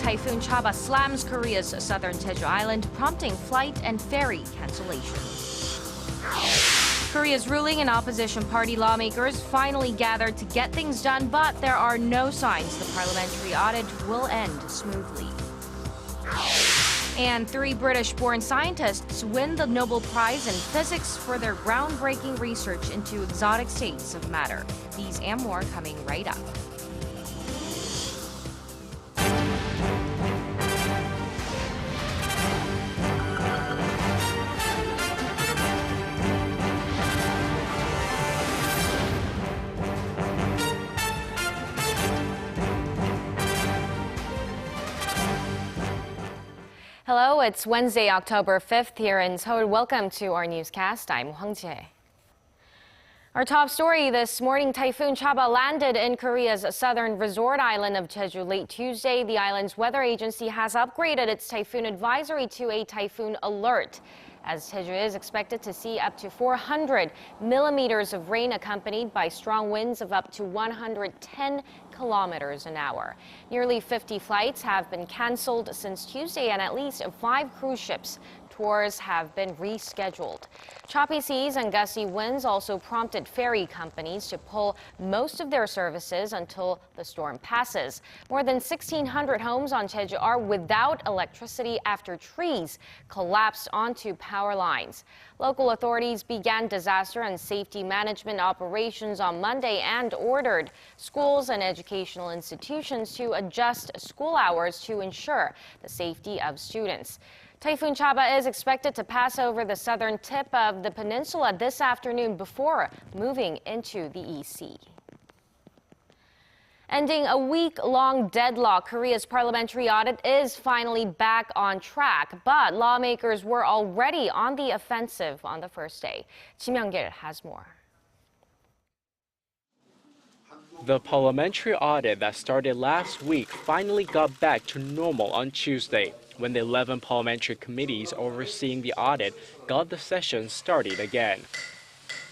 Typhoon Chaba slams Korea's southern Jeju island, prompting flight and ferry cancellation. Korea's ruling and opposition party lawmakers finally gathered to get things done, but there are no signs the parliamentary audit will end smoothly. And 3 British-born scientists win the Nobel Prize in Physics for their groundbreaking research into exotic states of matter. These and more coming right up. Hello, it's Wednesday, October 5th here in Seoul. Welcome to our newscast. I'm Hwang Jae. Our top story this morning, Typhoon Chaba landed in Korea's southern resort island of Jeju late Tuesday. The island's weather agency has upgraded its typhoon advisory to a typhoon alert, as Jeju is expected to see up to 400 millimeters of rain accompanied by strong winds of up to 110 kilometers an hour. Nearly 50 flights have been canceled since Tuesday, and at least 5 cruise ships tours have been rescheduled. Choppy seas and gusty winds also prompted ferry companies to pull most of their services until the storm passes. More than 1,600 homes on Jeju are without electricity after trees collapsed onto power lines. Local authorities began disaster and safety management operations on Monday and ordered schools and educational institutions to adjust school hours to ensure the safety of students. Typhoon Chaba is expected to pass over the southern tip of the peninsula this afternoon before moving into the East Sea. Ending a week-long deadlock, Korea's parliamentary audit is finally back on track, but lawmakers were already on the offensive on the first day. Kim Young-gil has more. The parliamentary audit that started last week finally got back to normal on Tuesday, when the 11 parliamentary committees overseeing the audit got the session started again.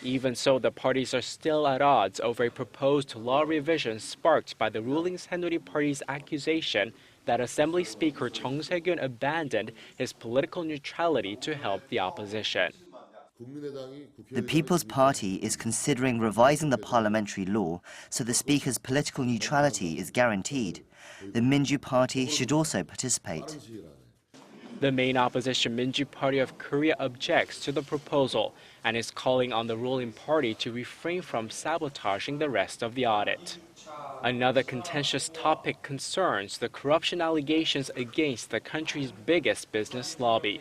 Even so, the parties are still at odds over a proposed law revision sparked by the ruling Saenuri Party's accusation that Assembly Speaker Chung Se-kyun abandoned his political neutrality to help the opposition. The People's Party is considering revising the parliamentary law so the Speaker's political neutrality is guaranteed. The Minju Party should also participate. The main opposition Minju Party of Korea objects to the proposal and is calling on the ruling party to refrain from sabotaging the rest of the audit. Another contentious topic concerns the corruption allegations against the country's biggest business lobby.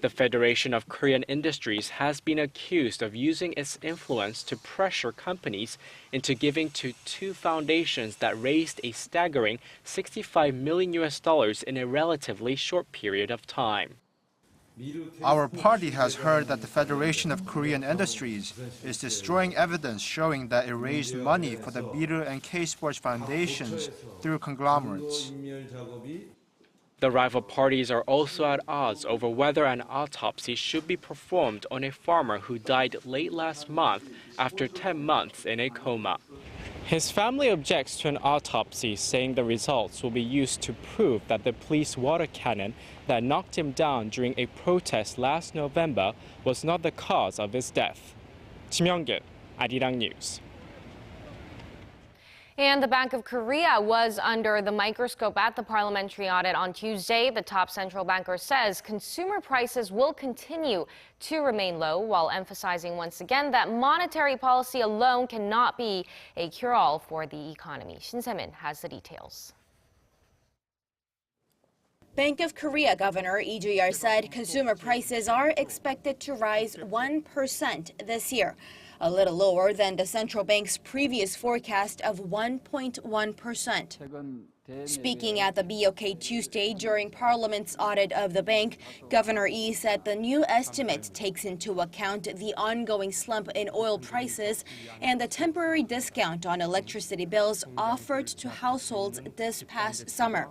The Federation of Korean Industries has been accused of using its influence to pressure companies into giving to 2 foundations that raised a staggering $65 million in a relatively short period of time. Our party has heard that the Federation of Korean Industries is destroying evidence showing that it raised money for the Miru and K-Sports foundations through conglomerates. The rival parties are also at odds over whether an autopsy should be performed on a farmer who died late last month after 10 months in a coma. His family objects to an autopsy, saying the results will be used to prove that the police water cannon that knocked him down during a protest last November was not the cause of his death. Kim Young-gil, Arirang News. And the Bank of Korea was under the microscope at the parliamentary audit on Tuesday. The top central banker says consumer prices will continue to remain low, while emphasizing once again that monetary policy alone cannot be a cure-all for the economy. Shin Se-min has the details. Bank of Korea Governor Lee Ju-yeol said consumer prices are expected to rise 1% this year, a little lower than the central bank's previous forecast of 1.1%. Speaking at the BOK Tuesday during Parliament's audit of the bank, Governor Lee said the new estimate takes into account the ongoing slump in oil prices and the temporary discount on electricity bills offered to households this past summer.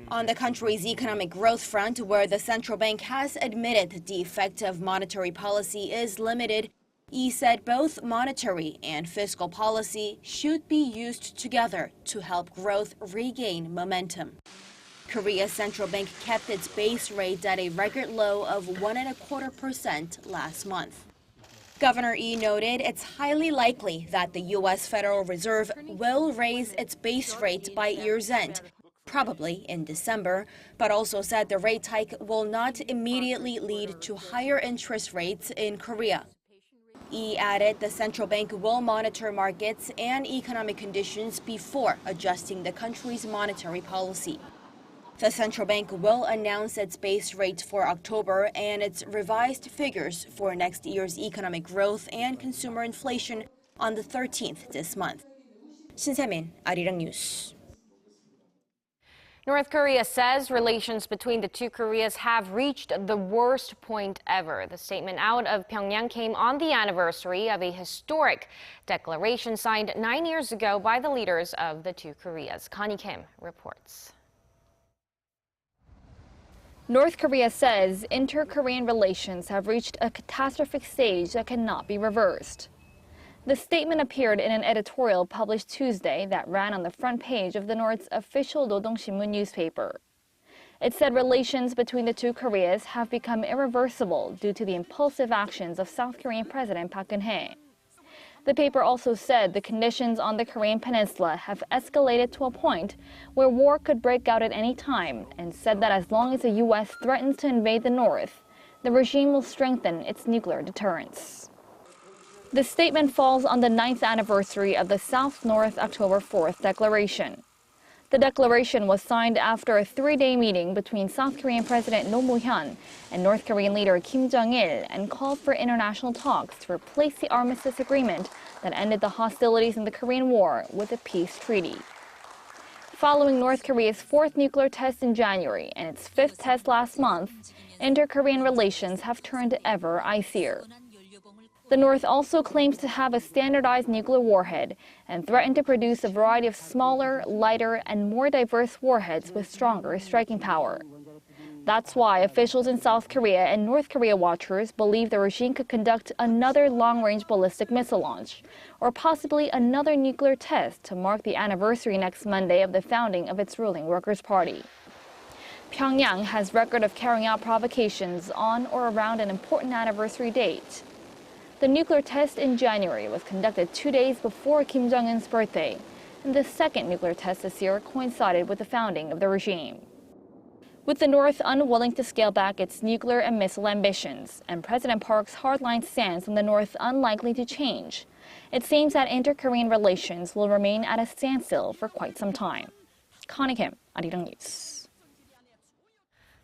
On the country's economic growth front, where the central bank has admitted the effect of monetary policy is limited, Lee said both monetary and fiscal policy should be used together to help growth regain momentum. Korea's central bank kept its base rate at a record low of 1.25% last month. Governor Lee noted it's highly likely that the U.S. Federal Reserve will raise its base rate by year's end, probably in December, but also said the rate hike will not immediately lead to higher interest rates in Korea. Lee added the central bank will monitor markets and economic conditions before adjusting the country's monetary policy. The central bank will announce its base rate for October and its revised figures for next year's economic growth and consumer inflation on the 13th this month. 신세민, Arirang News. North Korea says relations between the two Koreas have reached the worst point ever. The statement out of Pyongyang came on the anniversary of a historic declaration signed 9 years ago by the leaders of the two Koreas. Connie Kim reports. North Korea says inter-Korean relations have reached a catastrophic stage that cannot be reversed. The statement appeared in an editorial published Tuesday that ran on the front page of the North's official Rodong-Sinmun newspaper. It said relations between the two Koreas have become irreversible due to the impulsive actions of South Korean President Park Geun-hye. The paper also said the conditions on the Korean peninsula have escalated to a point where war could break out at any time, and said that as long as the U.S. threatens to invade the North, the regime will strengthen its nuclear deterrence. The statement falls on the 9th anniversary of the South-North October 4th declaration. The declaration was signed after a 3-day meeting between South Korean President Roh Moo-hyun and North Korean leader Kim Jong-il and called for international talks to replace the armistice agreement that ended the hostilities in the Korean War with a peace treaty. Following North Korea's 4th nuclear test in January and its 5th test last month, inter-Korean relations have turned ever icier. The North also claims to have a standardized nuclear warhead and threatened to produce a variety of smaller, lighter, and more diverse warheads with stronger striking power. That's why officials in South Korea and North Korea watchers believe the regime could conduct another long-range ballistic missile launch, or possibly another nuclear test to mark the anniversary next Monday of the founding of its ruling Workers' Party. Pyongyang has record of carrying out provocations on or around an important anniversary date. The nuclear test in January was conducted 2 days before Kim Jong-un's birthday, and the second nuclear test this year coincided with the founding of the regime. With the North unwilling to scale back its nuclear and missile ambitions, and President Park's hardline stance on the North unlikely to change, it seems that inter-Korean relations will remain at a standstill for quite some time. Connie Kim, Arirang News.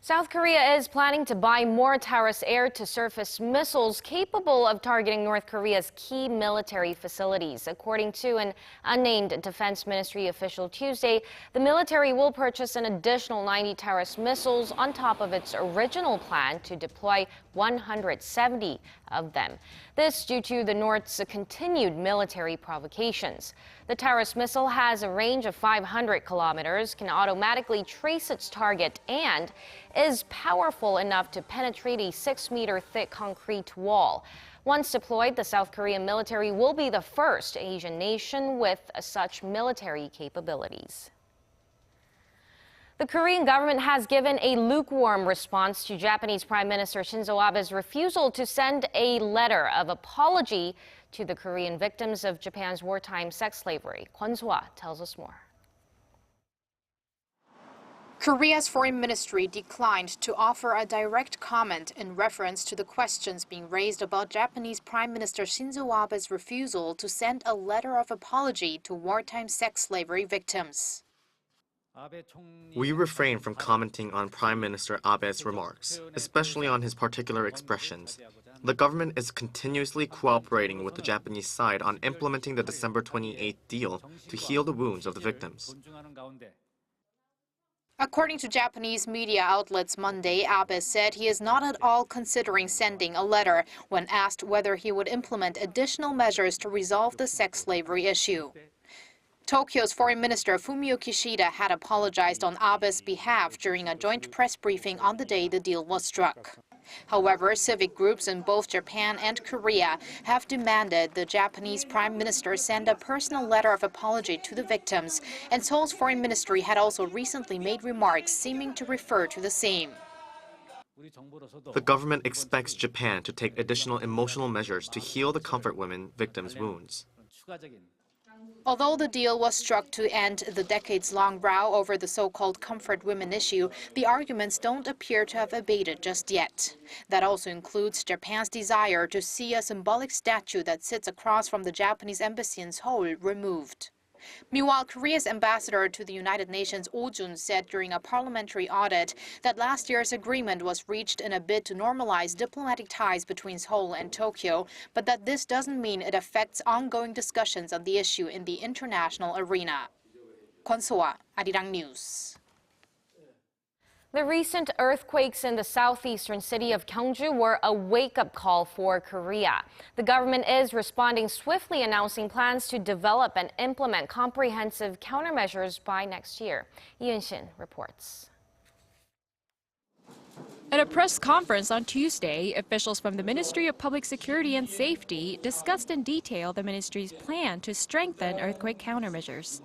South Korea is planning to buy more Taurus air-to-surface missiles capable of targeting North Korea's key military facilities. According to an unnamed Defense Ministry official Tuesday, the military will purchase an additional 90 Taurus missiles on top of its original plan to deploy 170 of them. This due to the North's continued military provocations. The Taurus missile has a range of 500 kilometers, can automatically trace its target, and is powerful enough to penetrate a 6-meter thick concrete wall. Once deployed, the South Korean military will be the first Asian nation with such military capabilities. The Korean government has given a lukewarm response to Japanese Prime Minister Shinzo Abe's refusal to send a letter of apology to the Korean victims of Japan's wartime sex slavery. Kwon So-ah tells us more. Korea's foreign ministry declined to offer a direct comment in reference to the questions being raised about Japanese Prime Minister Shinzo Abe's refusal to send a letter of apology to wartime sex slavery victims. We refrain from commenting on Prime Minister Abe's remarks, especially on his particular expressions. The government is continuously cooperating with the Japanese side on implementing the December 28th deal to heal the wounds of the victims. According to Japanese media outlets Monday, Abe said he is not at all considering sending a letter when asked whether he would implement additional measures to resolve the sex slavery issue. Tokyo's Foreign Minister Fumio Kishida had apologized on Abe's behalf during a joint press briefing on the day the deal was struck. However, civic groups in both Japan and Korea have demanded the Japanese Prime Minister send a personal letter of apology to the victims, and Seoul's foreign ministry had also recently made remarks seeming to refer to the same. The government expects Japan to take additional emotional measures to heal the comfort women victims' wounds. Although the deal was struck to end the decades-long row over the so-called comfort women issue, the arguments don't appear to have abated just yet. That also includes Japan's desire to see a symbolic statue that sits across from the Japanese embassy in Seoul removed. Meanwhile, Korea's ambassador to the United Nations, Oh Jun, said during a parliamentary audit that last year's agreement was reached in a bid to normalize diplomatic ties between Seoul and Tokyo, but that this doesn't mean it affects ongoing discussions on the issue in the international arena. Kwon So-ah, Arirang News. The recent earthquakes in the southeastern city of Gyeongju were a wake-up call for Korea. The government is responding swiftly, announcing plans to develop and implement comprehensive countermeasures by next year. Lee Eun-shin reports. At a press conference on Tuesday, officials from the Ministry of Public Security and Safety discussed in detail the ministry's plan to strengthen earthquake countermeasures.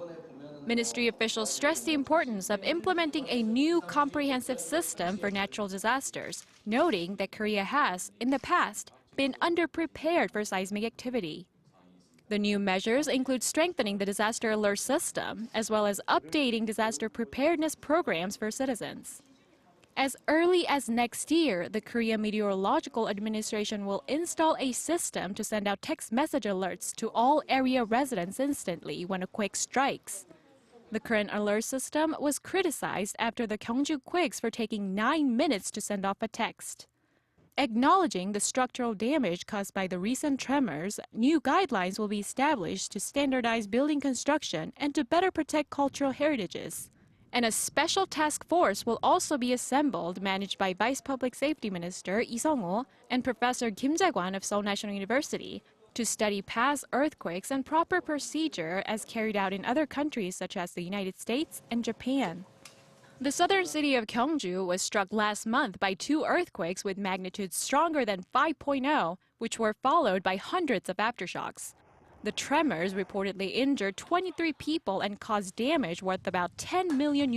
Ministry officials stressed the importance of implementing a new comprehensive system for natural disasters, noting that Korea has, in the past, been underprepared for seismic activity. The new measures include strengthening the disaster alert system, as well as updating disaster preparedness programs for citizens. As early as next year, the Korea Meteorological Administration will install a system to send out text message alerts to all area residents instantly when a quake strikes. The current alert system was criticized after the Gyeongju quakes for taking 9 minutes to send off a text. Acknowledging the structural damage caused by the recent tremors, new guidelines will be established to standardize building construction and to better protect cultural heritages. And a special task force will also be assembled, managed by Vice Public Safety Minister Lee Sung-ho and Professor Kim Jae-kwan of Seoul National University, to study past earthquakes and proper procedure as carried out in other countries such as the United States and Japan. The southern city of Gyeongju was struck last month by 2 earthquakes with magnitudes stronger than 5.0, which were followed by hundreds of aftershocks. The tremors reportedly injured 23 people and caused damage worth about $10 million.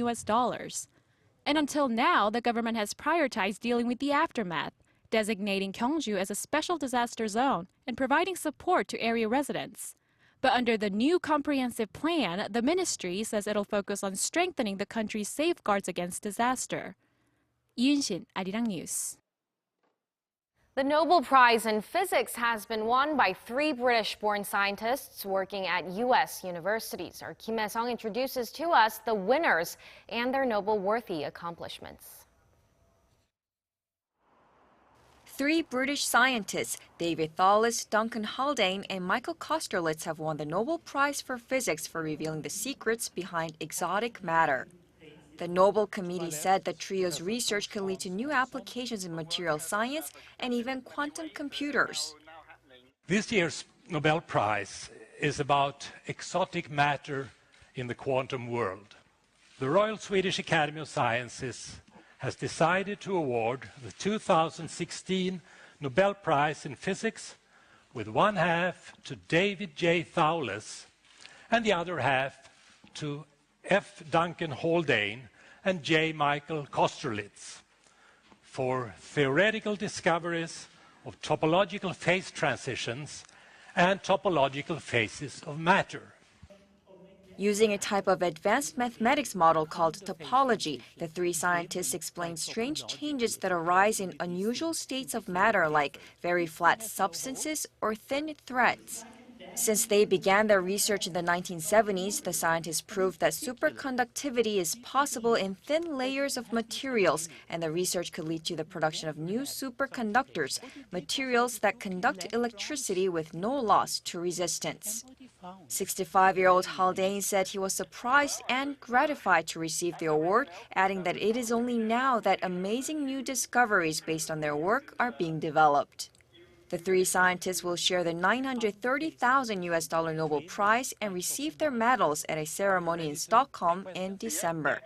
And until now, the government has prioritized dealing with the aftermath, designating Gyeongju as a special disaster zone and providing support to area residents. But under the new comprehensive plan, the ministry says it'll focus on strengthening the country's safeguards against disaster. Lee Eun-shin, Arirang News. The Nobel Prize in Physics has been won by 3 British-born scientists working at U.S. universities. Our Kim Hae-sung introduces to us the winners and their Nobel-worthy accomplishments. 3 British scientists, David Thales, Duncan Haldane, and Michael Kosterlitz, have won the Nobel Prize for Physics for revealing the secrets behind exotic matter. The Nobel Committee said the trio's research could lead to new applications in material science and even quantum computers. This year's Nobel Prize is about exotic matter in the quantum world. The Royal Swedish Academy of Sciences has decided to award the 2016 Nobel Prize in Physics with one half to David J. Thales and the other half to F. Duncan Haldane and J. Michael Kosterlitz for theoretical discoveries of topological phase transitions and topological phases of matter. Using a type of advanced mathematics model called topology, the 3 scientists explained strange changes that arise in unusual states of matter like very flat substances or thin threads. Since they began their research in the 1970s, the scientists proved that superconductivity is possible in thin layers of materials, and the research could lead to the production of new superconductors, materials that conduct electricity with no loss to resistance. 65-year-old Haldane said he was surprised and gratified to receive the award, adding that it is only now that amazing new discoveries based on their work are being developed. The 3 scientists will share the $930,000 Nobel Prize and receive their medals at a ceremony in Stockholm in December.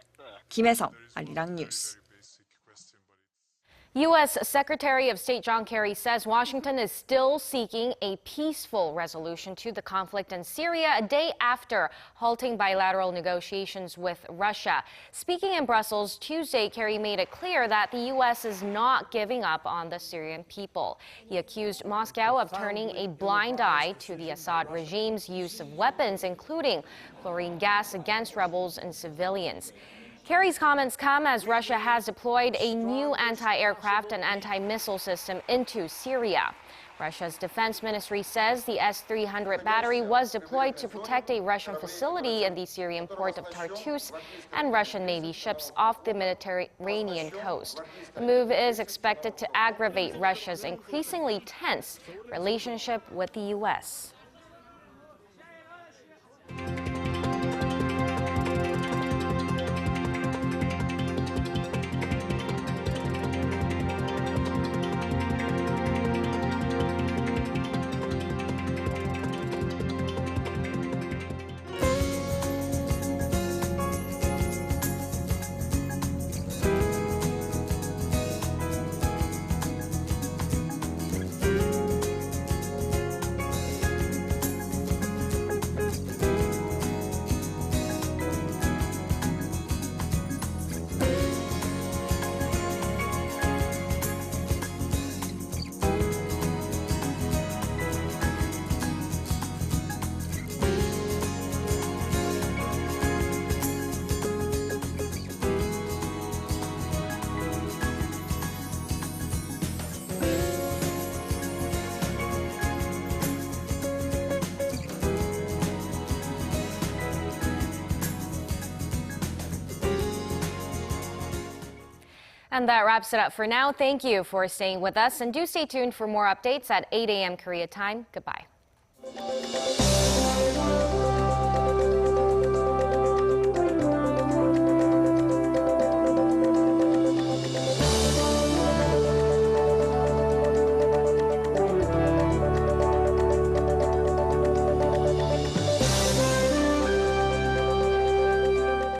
Kim Hae-sung, Arirang News. U.S. Secretary of State John Kerry says Washington is still seeking a peaceful resolution to the conflict in Syria a day after halting bilateral negotiations with Russia. Speaking in Brussels Tuesday, Kerry made it clear that the U.S. is not giving up on the Syrian people. He accused Moscow of turning a blind eye to the Assad regime's use of weapons, including chlorine gas, against rebels and civilians. Kerry's comments come as Russia has deployed a new anti-aircraft and anti-missile system into Syria. Russia's defense ministry says the S-300 battery was deployed to protect a Russian facility in the Syrian port of Tartus and Russian Navy ships off the Mediterranean coast. The move is expected to aggravate Russia's increasingly tense relationship with the U.S. And that wraps it up for now. Thank you for staying with us, and do stay tuned for more updates at 8 a.m. Korea time. Goodbye.